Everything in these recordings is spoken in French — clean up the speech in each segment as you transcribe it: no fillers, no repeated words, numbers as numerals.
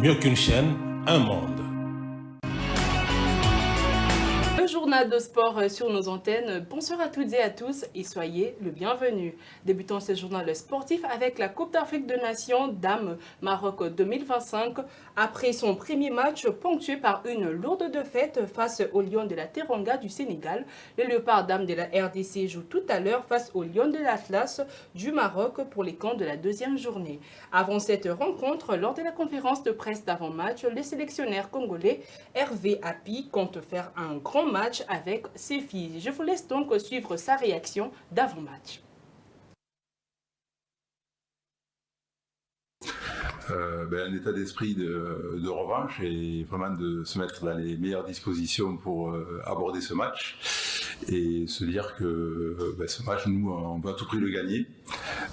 Mieux qu'une chaîne, un monde. Le journal de sport sur nos antennes. Bonsoir à toutes et à tous et soyez le bienvenu. Débutons ce journal sportif avec la Coupe d'Afrique des Nations Dames Maroc 2025. Après son premier match ponctué par une lourde défaite face aux Lions de la Teranga du Sénégal, les Léopards Dames de la RDC jouent tout à l'heure face aux Lions de l'Atlas du Maroc pour les camps de la deuxième journée. Avant cette rencontre, lors de la conférence de presse d'avant-match, le sélectionneur congolais Hervé Hapi compte faire un grand match avec ses filles. Je vous laisse donc suivre sa réaction d'avant-match. Un état d'esprit de revanche et vraiment de se mettre dans les meilleures dispositions pour aborder ce match et se dire que ce match, nous, on va à tout prix le gagner.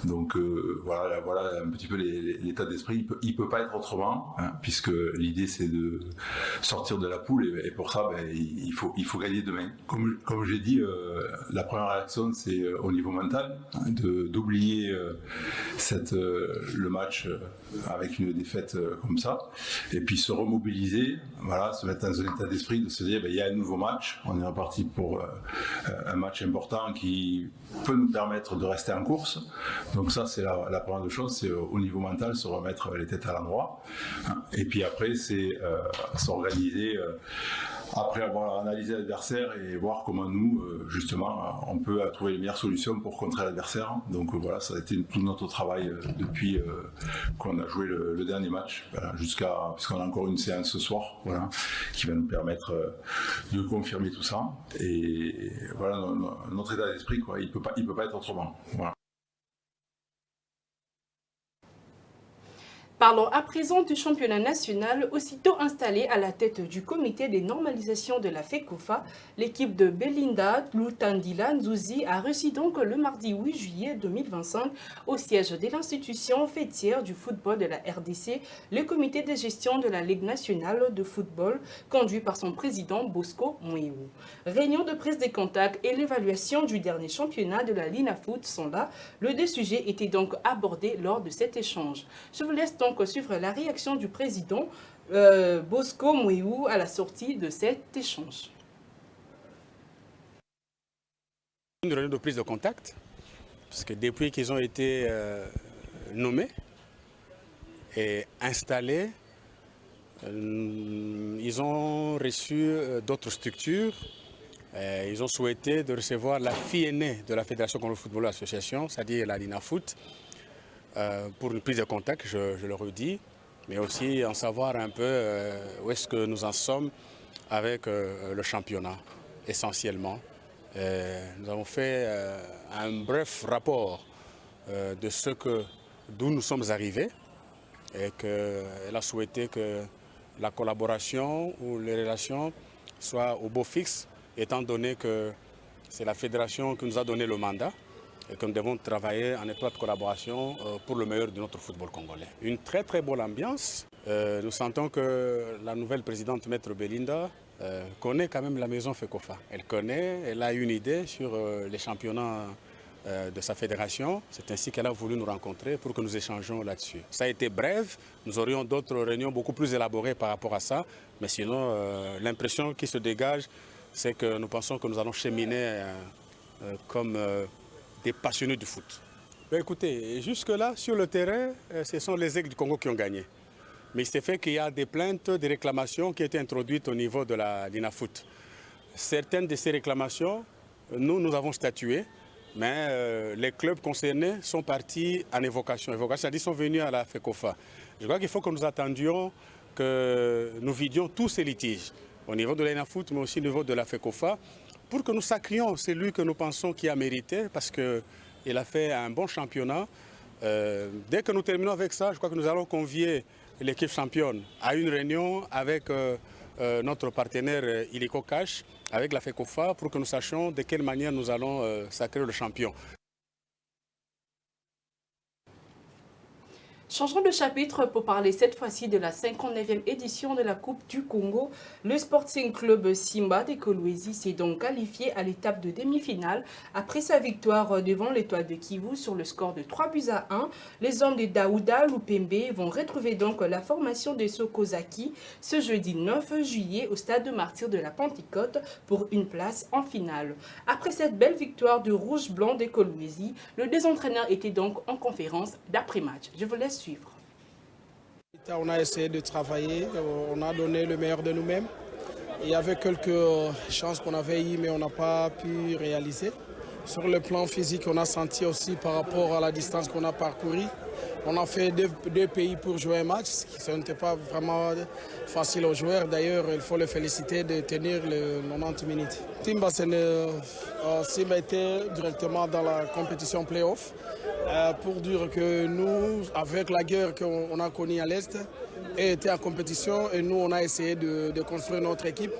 Donc voilà un petit peu l'état d'esprit. Il peut pas être autrement, hein, puisque l'idée c'est de sortir de la poule et pour ça il faut gagner demain. Comme j'ai dit, la première réaction c'est au niveau mental, hein, d'oublier le match avec une défaite comme ça, et puis se remobiliser, voilà, se mettre dans un état d'esprit de se dire il y a un nouveau match, on est reparti pour un match important qui peut nous permettre de rester en course. Donc ça c'est la première chose, c'est au niveau mental se remettre les têtes à l'endroit, et puis après c'est s'organiser après avoir analysé l'adversaire et voir comment nous, justement, on peut trouver les meilleures solutions pour contrer l'adversaire. Donc voilà, ça a été tout notre travail depuis qu'on a joué le dernier match, voilà, puisqu'on a encore une séance ce soir, voilà, qui va nous permettre de confirmer tout ça. Et voilà, notre état d'esprit, quoi, il peut pas être autrement. Voilà. Parlons à présent du championnat national. Aussitôt installée à la tête du comité des normalisations de la FECOFA, l'équipe de Belinda Lutandila Nzuzi a reçu donc le mardi 8 juillet 2025 au siège de l'institution fêtière du football de la RDC, le comité de gestion de la Ligue nationale de football conduit par son président Bosco Mouéou. Réunion de prise des contacts et l'évaluation du dernier championnat de la Linafoot sont là. Les deux sujets étaient donc abordés lors de cet échange. Je vous laisse donc suivre la réaction du président Bosco Mouéou à la sortie de cet échange. Une réunion de prise de contact, parce que depuis qu'ils ont été nommés et installés, ils ont reçu d'autres structures. Ils ont souhaité de recevoir la fille aînée de la Fédération contre le football association, c'est-à-dire la Linafoot, pour une prise de contact, je le redis, mais aussi en savoir un peu où est-ce que nous en sommes avec le championnat, essentiellement. Nous avons fait un bref rapport de d'où nous sommes arrivés et qu'elle a souhaité que la collaboration ou les relations soient au beau fixe, étant donné que c'est la fédération qui nous a donné le mandat et que nous devons travailler en étroite collaboration pour le meilleur de notre football congolais. Une très très bonne ambiance. Nous sentons que la nouvelle présidente Maître Belinda connaît quand même la maison FECOFA. Elle connaît, elle a une idée sur les championnats de sa fédération. C'est ainsi qu'elle a voulu nous rencontrer pour que nous échangions là-dessus. Ça a été bref, nous aurions d'autres réunions beaucoup plus élaborées par rapport à ça, mais sinon l'impression qui se dégage, c'est que nous pensons que nous allons cheminer comme des passionnés du foot. Ben écoutez, jusque-là, sur le terrain, ce sont les Aigles du Congo qui ont gagné. Mais il s'est fait qu'il y a des plaintes, des réclamations qui ont été introduites au niveau de la Linafoot. Certaines de ces réclamations, nous avons statué, mais les clubs concernés sont partis en évocation. C'est-à-dire sont venus à la FECOFA. Je crois qu'il faut que nous attendions que nous vidions tous ces litiges, au niveau de la Linafoot, mais aussi au niveau de la FECOFA, pour que nous sacrions celui que nous pensons qui a mérité, parce qu'il a fait un bon championnat. Dès que nous terminons avec ça, je crois que nous allons convier l'équipe championne à une réunion avec notre partenaire Illico Cash, avec la FECOFA, pour que nous sachions de quelle manière nous allons sacrer le champion. Changeons de chapitre pour parler cette fois-ci de la 59e édition de la Coupe du Congo. Le Sporting Club Simba de Kolwezi s'est donc qualifié à l'étape de demi-finale après sa victoire devant l'Étoile de Kivu sur le score de 3-1. Les hommes de Daouda Lupembe vont retrouver donc la formation de Sokozaki ce jeudi 9 juillet au stade de Martyrs de la Pentecôte pour une place en finale. Après cette belle victoire de Rouge-Blanc de Kolwezi, le désentraîneur était donc en conférence d'après-match. Je vous laisse suivre. On a essayé de travailler, on a donné le meilleur de nous-mêmes. Il y avait quelques chances qu'on avait eues, mais on n'a pas pu réaliser. Sur le plan physique, on a senti aussi par rapport à la distance qu'on a parcourue. On a fait deux pays pour jouer un match, ce n'était pas vraiment facile aux joueurs. D'ailleurs, il faut les féliciter de tenir les 90 minutes. Simba était directement dans la compétition play-off. Pour dire que nous, avec la guerre qu'on a connue à l'Est, elle était en compétition et nous, on a essayé de construire notre équipe.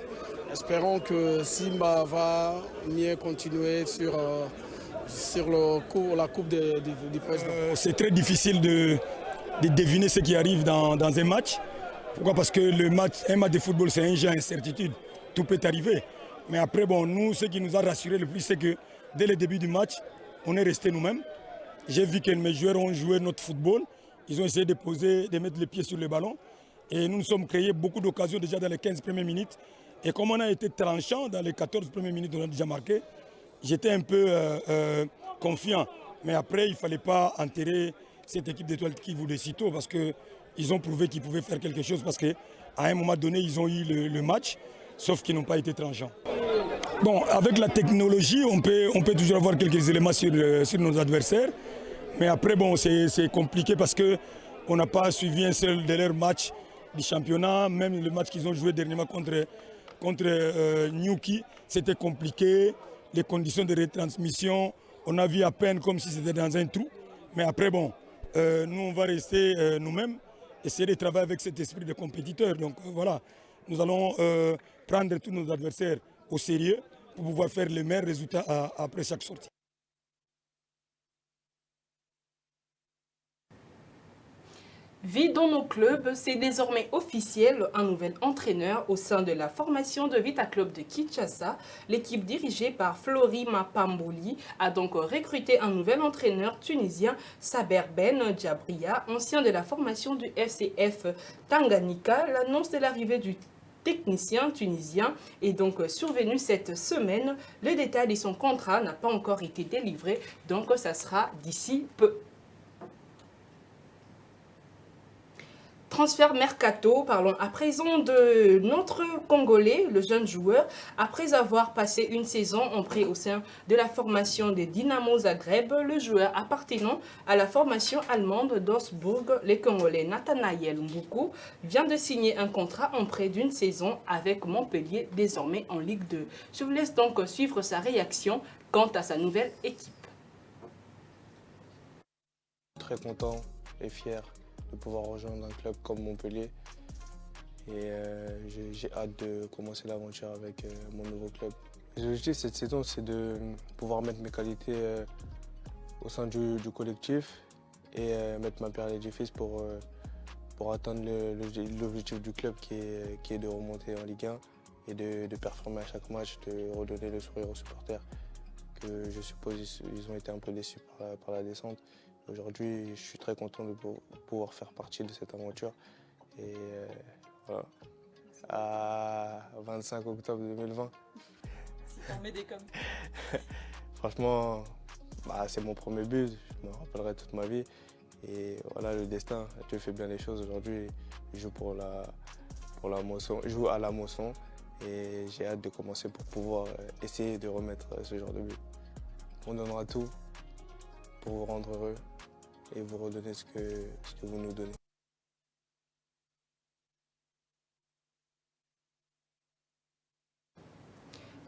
Espérons que Simba va mieux continuer sur la Coupe du Président. C'est très difficile de deviner ce qui arrive dans un match. Pourquoi? Parce que un match de football, c'est un jeu d'incertitude. Tout peut arriver. Mais après, nous, ce qui nous a rassuré le plus, c'est que dès le début du match, on est resté nous-mêmes. J'ai vu que mes joueurs ont joué notre football. Ils ont essayé de mettre les pieds sur le ballon. Et nous nous sommes créés beaucoup d'occasions déjà dans les 15 premières minutes. Et comme on a été tranchant dans les 14 premières minutes, on a déjà marqué. J'étais un peu confiant. Mais après, il ne fallait pas enterrer cette équipe d'Étoiles qui voulait si tôt parce qu'ils ont prouvé qu'ils pouvaient faire quelque chose parce qu'à un moment donné, ils ont eu le match, sauf qu'ils n'ont pas été tranchants. Bon, avec la technologie, on peut toujours avoir quelques éléments sur nos adversaires. Mais après, c'est compliqué parce qu'on n'a pas suivi un seul de leurs matchs du championnat. Même le match qu'ils ont joué dernièrement contre Nyuki, c'était compliqué. Les conditions de retransmission, on a vu à peine comme si c'était dans un trou. Mais après, nous, on va rester nous-mêmes, essayer de travailler avec cet esprit de compétiteur. Donc voilà, nous allons prendre tous nos adversaires au sérieux pour pouvoir faire les meilleurs résultats après chaque sortie. Vie dans nos clubs, c'est désormais officiel, un nouvel entraîneur au sein de la formation de Vita Club de Kinshasa. L'équipe dirigée par Flori Mapamboli a donc recruté un nouvel entraîneur tunisien, Saber Ben Djabria, ancien de la formation du FCF Tanganyika. L'annonce de l'arrivée du technicien tunisien est donc survenu cette semaine. Le détail de son contrat n'a pas encore été délivré, donc ça sera d'ici peu. Transfert mercato, parlons à présent de notre Congolais, le jeune joueur. Après avoir passé une saison en prêt au sein de la formation des Dynamo Zagreb, le joueur appartenant à la formation allemande d'Augsbourg, le Congolais Nathanaël Mboukou, vient de signer un contrat en prêt d'une saison avec Montpellier, désormais en Ligue 2. Je vous laisse donc suivre sa réaction quant à sa nouvelle équipe. Très content et fier de pouvoir rejoindre un club comme Montpellier. Et j'ai hâte de commencer l'aventure avec mon nouveau club. L'objectif cette saison, c'est de pouvoir mettre mes qualités au sein du collectif et mettre ma pierre à l'édifice pour atteindre l'objectif du club qui est de remonter en Ligue 1 et de performer à chaque match, de redonner le sourire aux supporters que je suppose ils ont été un peu déçus par la descente. Aujourd'hui, je suis très content de pouvoir faire partie de cette aventure. Et voilà. À 25 octobre 2020. Si t'en mets des comme. Franchement, c'est mon premier but. Je me rappellerai toute ma vie. Et voilà, le destin, Dieu fait bien les choses. Aujourd'hui, je joue pour la moisson. Je joue à la moisson. Et j'ai hâte de commencer pour pouvoir essayer de remettre ce genre de but. On donnera tout pour vous rendre heureux et vous redonner ce que vous nous donnez.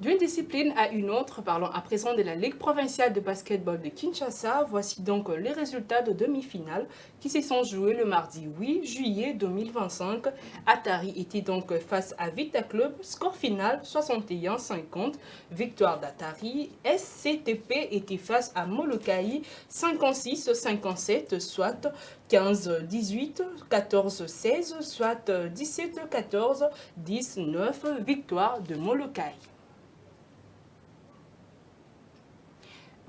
D'une discipline à une autre, parlons à présent de la Ligue provinciale de basketball de Kinshasa. Voici donc les résultats de demi-finale qui se sont joués le mardi 8 juillet 2025. Atari était donc face à Vita Club, score final 61-50, victoire d'Atari. SCTP était face à Molokai 56-57, soit 15-18, 14-16, soit 17-14, 19, victoire de Molokai.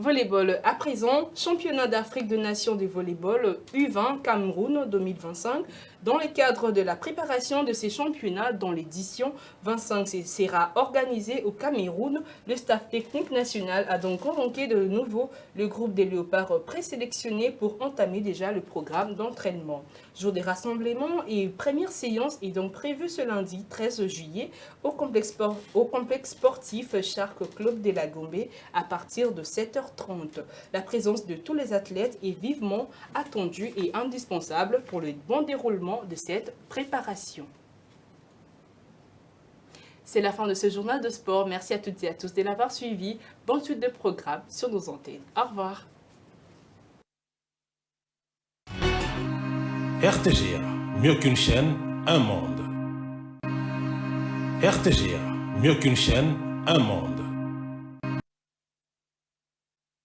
Volleyball à présent, championnat d'Afrique de nations de volleyball U20 Cameroun 2025. Dans le cadre de la préparation de ces championnats, dont l'édition 25 sera organisée au Cameroun, le staff technique national a donc convoqué de nouveau le groupe des léopards présélectionnés pour entamer déjà le programme d'entraînement. Jour des rassemblements et première séance est donc prévue ce lundi 13 juillet au complexe sportif Shark Club de la Gombe à partir de 7h30. La présence de tous les athlètes est vivement attendue et indispensable pour le bon déroulement de cette préparation. C'est la fin de ce journal de sport. Merci à toutes et à tous de l'avoir suivi. Bonne suite de programme sur nos antennes. Au revoir. RTGA, mieux qu'une chaîne, un monde. RTGA, mieux qu'une chaîne, un monde.